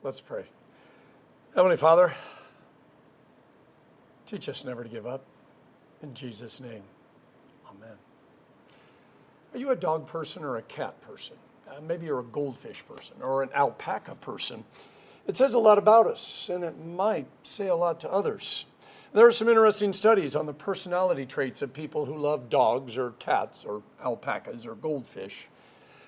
Let's pray. Heavenly Father, teach us never to give up. In Jesus' name, amen. Are you a dog person or a cat person? Maybe you're a goldfish person or an alpaca person. It says a lot about us, and it might say a lot to others. There are some interesting studies on the personality traits of people who love dogs or cats or alpacas or goldfish.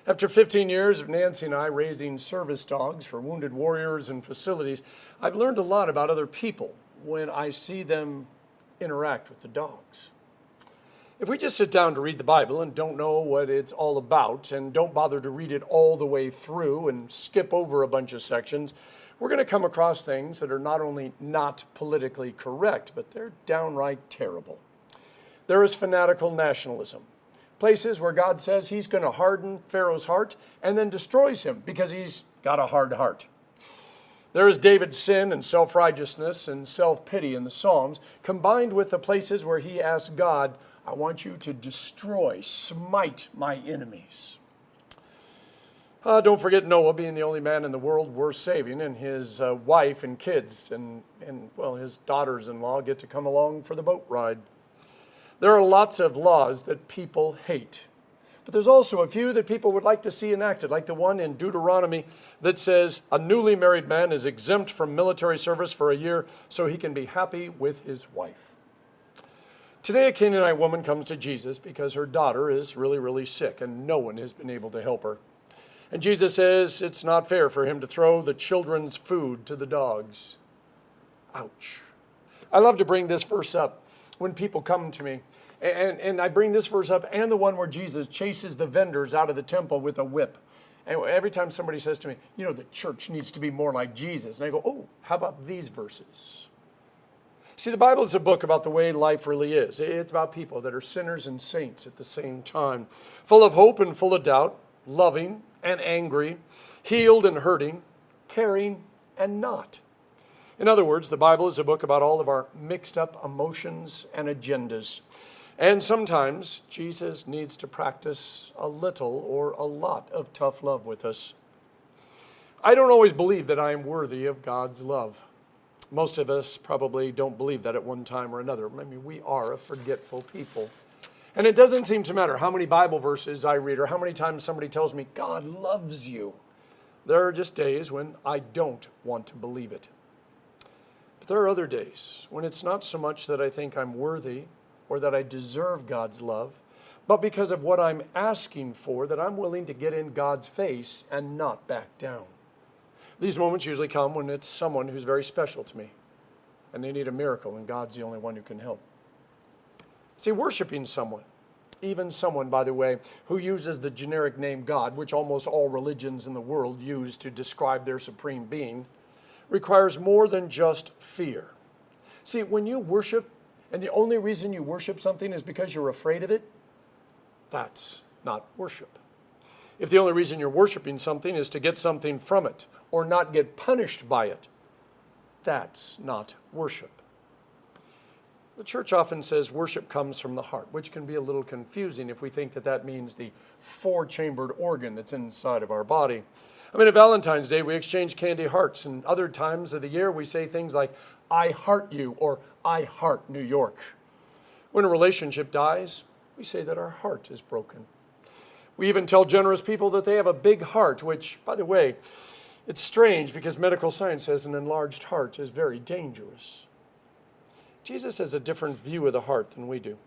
After 15 years of Nancy and I raising service dogs for wounded warriors and facilities, I've learned a lot about other people when I see them interact with the dogs. If we just sit down to read the Bible and don't know what it's all about and don't bother to read it all the way through and skip over a bunch of sections, we're going to come across things that are not only not politically correct, but they're downright terrible. There is fanatical nationalism. Places where God says he's going to harden Pharaoh's heart and then destroys him because he's got a hard heart. There is David's sin and self-righteousness and self-pity in the Psalms, combined with the places where he asks God, I want you to destroy, smite my enemies. Don't forget Noah being the only man in the world worth saving, and his wife and kids and his daughters-in-law get to come along for the boat ride. There are lots of laws that people hate, but there's also a few that people would like to see enacted, like the one in Deuteronomy that says a newly married man is exempt from military service for a year so he can be happy with his wife. Today, a Canaanite woman comes to Jesus because her daughter is really, really sick and no one has been able to help her. And Jesus says it's not fair for him to throw the children's food to the dogs. Ouch. I love to bring this verse up when people come to me. And I bring this verse up and the one where Jesus chases the vendors out of the temple with a whip. And every time somebody says to me, the church needs to be more like Jesus. And I go, oh, how about these verses? See, the Bible is a book about the way life really is. It's about people that are sinners and saints at the same time, full of hope and full of doubt, loving and angry, healed and hurting, caring and not. In other words, the Bible is a book about all of our mixed up emotions and agendas. And sometimes Jesus needs to practice a little or a lot of tough love with us. I don't always believe that I am worthy of God's love. Most of us probably don't believe that at one time or another. I mean, we are a forgetful people. And it doesn't seem to matter how many Bible verses I read or how many times somebody tells me, God loves you. There are just days when I don't want to believe it. But there are other days when it's not so much that I think I'm worthy or that I deserve God's love, but because of what I'm asking for, that I'm willing to get in God's face and not back down. These moments usually come when it's someone who's very special to me, and they need a miracle, and God's the only one who can help. See, worshiping someone, even someone, by the way, who uses the generic name God, which almost all religions in the world use to describe their supreme being, requires more than just fear. See, when you worship, and the only reason you worship something is because you're afraid of it, that's not worship. If the only reason you're worshiping something is to get something from it or not get punished by it, that's not worship. The church often says worship comes from the heart, which can be a little confusing if we think that that means the four-chambered organ that's inside of our body. I mean, at Valentine's Day, we exchange candy hearts, and other times of the year, we say things like, I heart you, or I heart New York. When a relationship dies, we say that our heart is broken. We even tell generous people that they have a big heart, which, by the way, it's strange because medical science says an enlarged heart is very dangerous. Jesus has a different view of the heart than we do.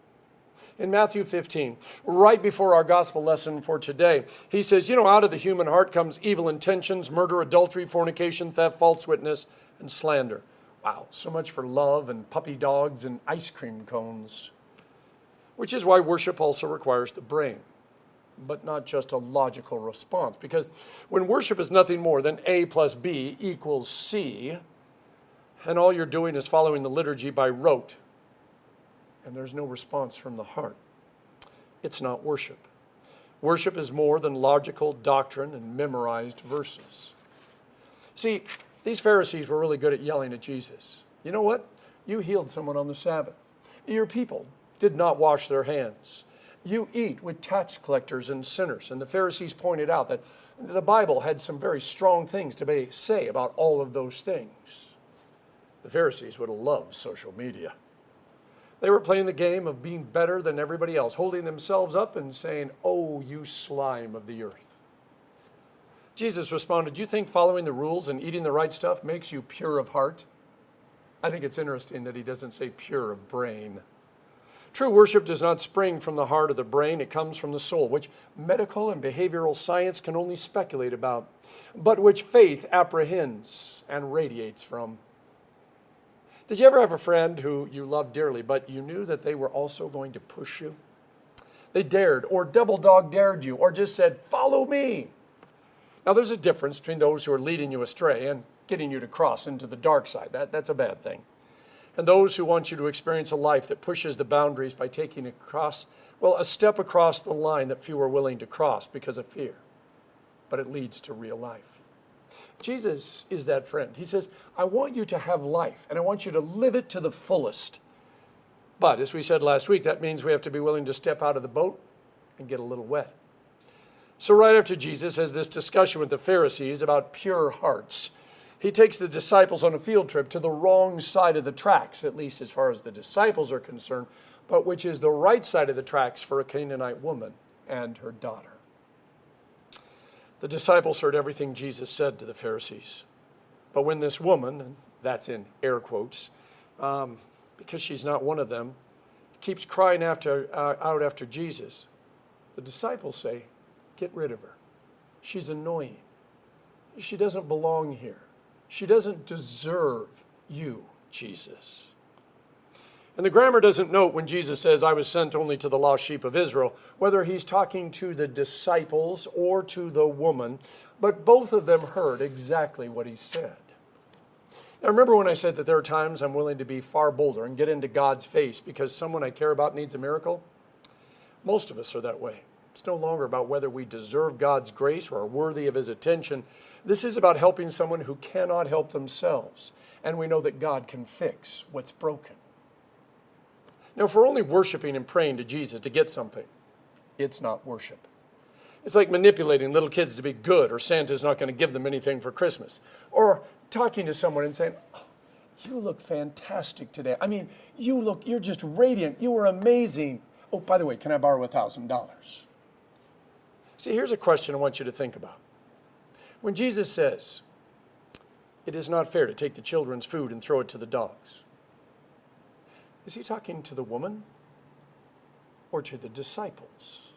In Matthew 15, right before our gospel lesson for today, he says, out of the human heart comes evil intentions, murder, adultery, fornication, theft, false witness, and slander. Wow, so much for love and puppy dogs and ice cream cones. Which is why worship also requires the brain, but not just a logical response. Because when worship is nothing more than A plus B equals C, and all you're doing is following the liturgy by rote, and there's no response from the heart, it's not worship. Worship is more than logical doctrine and memorized verses. See, these Pharisees were really good at yelling at Jesus. You know what? You healed someone on the Sabbath. Your people did not wash their hands. You eat with tax collectors and sinners. And the Pharisees pointed out that the Bible had some very strong things to say about all of those things. The Pharisees would have loved social media. They were playing the game of being better than everybody else, holding themselves up and saying, "Oh, you slime of the earth." Jesus responded, "Do you think following the rules and eating the right stuff makes you pure of heart?" I think it's interesting that he doesn't say pure of brain. True worship does not spring from the heart or the brain. It comes from the soul, which medical and behavioral science can only speculate about, but which faith apprehends and radiates from. Did you ever have a friend who you loved dearly, but you knew that they were also going to push you? They dared or double dog dared you or just said, "Follow me." Now, there's a difference between those who are leading you astray and getting you to cross into the dark side. That's a bad thing. And those who want you to experience a life that pushes the boundaries by taking a step across the line that few are willing to cross because of fear. But it leads to real life. Jesus is that friend. He says, "I want you to have life, and I want you to live it to the fullest." But as we said last week, that means we have to be willing to step out of the boat and get a little wet. So right after Jesus has this discussion with the Pharisees about pure hearts, he takes the disciples on a field trip to the wrong side of the tracks, at least as far as the disciples are concerned, but which is the right side of the tracks for a Canaanite woman and her daughter. The disciples heard everything Jesus said to the Pharisees. But when this woman, and that's in air quotes, because she's not one of them, keeps crying out after Jesus, the disciples say, "Get rid of her. She's annoying. She doesn't belong here. She doesn't deserve you, Jesus." And the grammar doesn't note when Jesus says, "I was sent only to the lost sheep of Israel," whether he's talking to the disciples or to the woman, but both of them heard exactly what he said. Now, remember when I said that there are times I'm willing to be far bolder and get into God's face because someone I care about needs a miracle? Most of us are that way. It's no longer about whether we deserve God's grace or are worthy of his attention. This is about helping someone who cannot help themselves, and we know that God can fix what's broken. Now, if we're only worshiping and praying to Jesus to get something, it's not worship. It's like manipulating little kids to be good, or Santa's not going to give them anything for Christmas. Or talking to someone and saying, "Oh, you look fantastic today. I mean, you're just radiant. You were amazing. Oh, by the way, can I borrow $1,000? See, here's a question I want you to think about. When Jesus says, "It is not fair to take the children's food and throw it to the dogs," is he talking to the woman or to the disciples?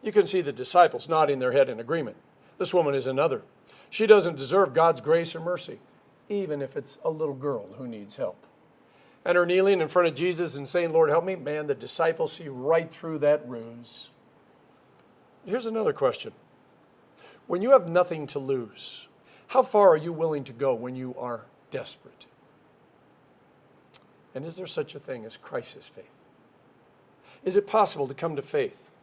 You can see the disciples nodding their head in agreement. This woman is another. She doesn't deserve God's grace or mercy, even if it's a little girl who needs help. And her kneeling in front of Jesus and saying, "Lord, help me," man, the disciples see right through that ruse. Here's another question. When you have nothing to lose, how far are you willing to go when you are desperate? And is there such a thing as crisis faith? Is it possible to come to faith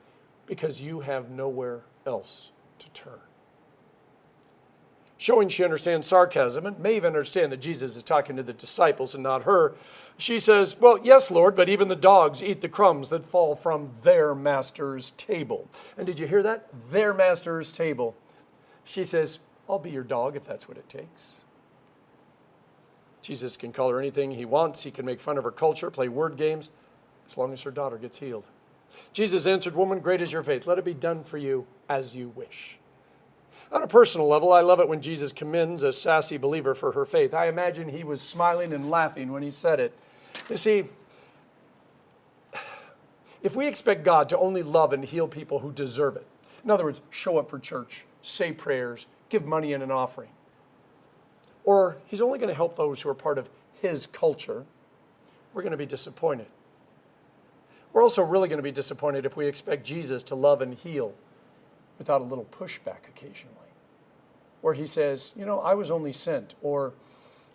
because you have nowhere else to turn? Showing she understands sarcasm and may even understand that Jesus is talking to the disciples and not her, she says, "Well, yes, Lord, but even the dogs eat the crumbs that fall from their master's table." And did you hear that? Their master's table. She says, "I'll be your dog if that's what it takes." Jesus can call her anything he wants. He can make fun of her culture, play word games, as long as her daughter gets healed. Jesus answered, "Woman, great is your faith. Let it be done for you as you wish." On a personal level, I love it when Jesus commends a sassy believer for her faith. I imagine he was smiling and laughing when he said it. You see, if we expect God to only love and heal people who deserve it, in other words, show up for church, say prayers, give money in an offering, or he's only going to help those who are part of his culture, we're going to be disappointed. We're also really going to be disappointed if we expect Jesus to love and heal without a little pushback occasionally, where he says, "I was only sent," or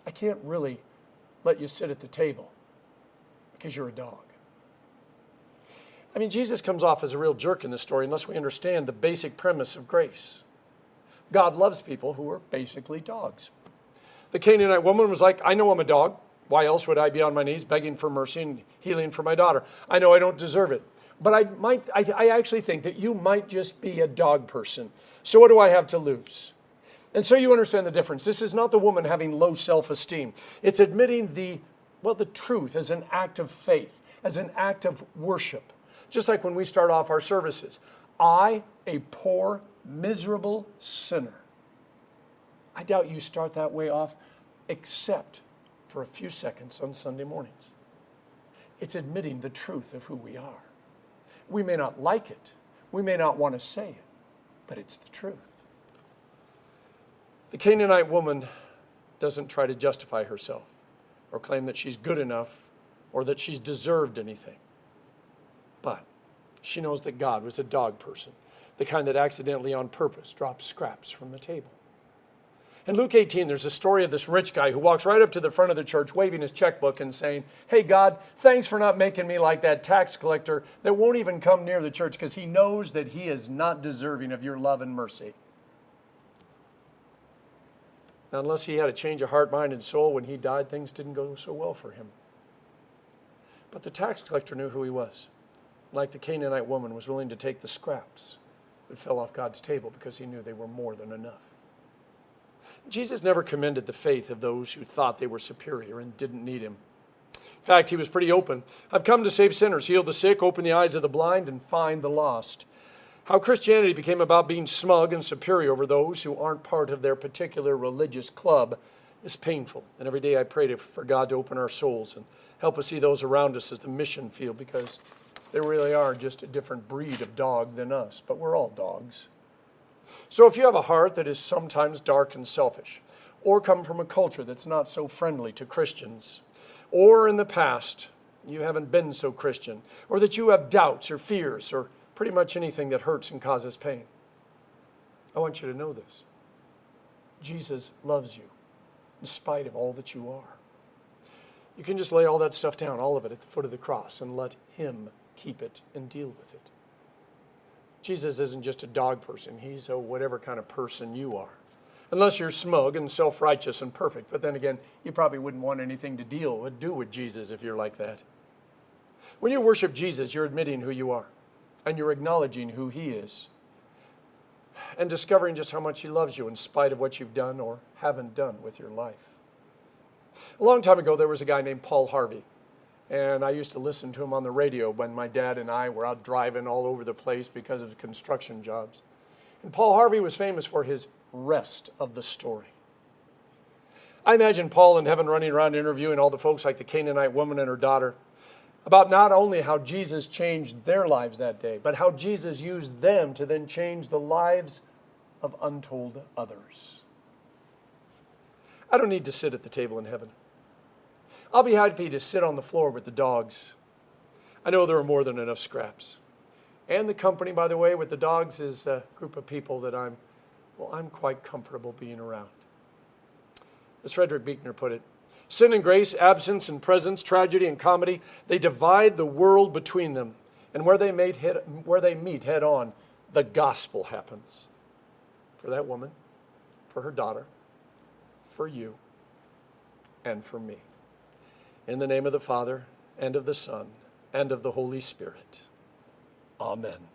"I can't really let you sit at the table because you're a dog." I mean, Jesus comes off as a real jerk in this story unless we understand the basic premise of grace. God loves people who are basically dogs. The Canaanite woman was like, "I know I'm a dog. Why else would I be on my knees begging for mercy and healing for my daughter? I know I don't deserve it. But I actually think that you might just be a dog person. So what do I have to lose? And so you understand the difference. This is not the woman having low self-esteem. It's admitting the truth as an act of faith, as an act of worship. Just like when we start off our services. I, a poor, miserable sinner. I doubt you start that way off, except for a few seconds on Sunday mornings. It's admitting the truth of who we are. We may not like it. We may not want to say it, but it's the truth. The Canaanite woman doesn't try to justify herself or claim that she's good enough or that she's deserved anything. But she knows that God was a dog person, the kind that accidentally on purpose drops scraps from the table. In Luke 18, there's a story of this rich guy who walks right up to the front of the church waving his checkbook and saying, "Hey, God, thanks for not making me like that tax collector that won't even come near the church because he knows that he is not deserving of your love and mercy." Now, unless he had a change of heart, mind, and soul when he died, things didn't go so well for him. But the tax collector knew who he was. Like the Canaanite woman, was willing to take the scraps that fell off God's table because he knew they were more than enough. Jesus never commended the faith of those who thought they were superior and didn't need him. In fact, he was pretty open. "I've come to save sinners, heal the sick, open the eyes of the blind, and find the lost." How Christianity became about being smug and superior over those who aren't part of their particular religious club is painful. And every day I pray for God to open our souls and help us see those around us as the mission field, because they really are just a different breed of dog than us, but we're all dogs. So if you have a heart that is sometimes dark and selfish, or come from a culture that's not so friendly to Christians, or in the past you haven't been so Christian, or that you have doubts or fears or pretty much anything that hurts and causes pain, I want you to know this. Jesus loves you in spite of all that you are. You can just lay all that stuff down, all of it, at the foot of the cross and let him keep it and deal with it. Jesus isn't just a dog person. He's a whatever kind of person you are. Unless you're smug and self-righteous and perfect. But then again, you probably wouldn't want anything to do with Jesus if you're like that. When you worship Jesus, you're admitting who you are. And you're acknowledging who he is. And discovering just how much he loves you in spite of what you've done or haven't done with your life. A long time ago, there was a guy named Paul Harvey. And I used to listen to him on the radio when my dad and I were out driving all over the place because of construction jobs. And Paul Harvey was famous for his rest of the story. I imagine Paul in heaven running around interviewing all the folks like the Canaanite woman and her daughter about not only how Jesus changed their lives that day, but how Jesus used them to then change the lives of untold others. I don't need to sit at the table in heaven. I'll be happy to sit on the floor with the dogs. I know there are more than enough scraps. And the company, by the way, with the dogs is a group of people that I'm quite comfortable being around. As Frederick Buechner put it, sin and grace, absence and presence, tragedy and comedy, they divide the world between them. And where they meet head on, the gospel happens. For that woman, for her daughter, for you, and for me. In the name of the Father, and of the Son, and of the Holy Spirit. Amen.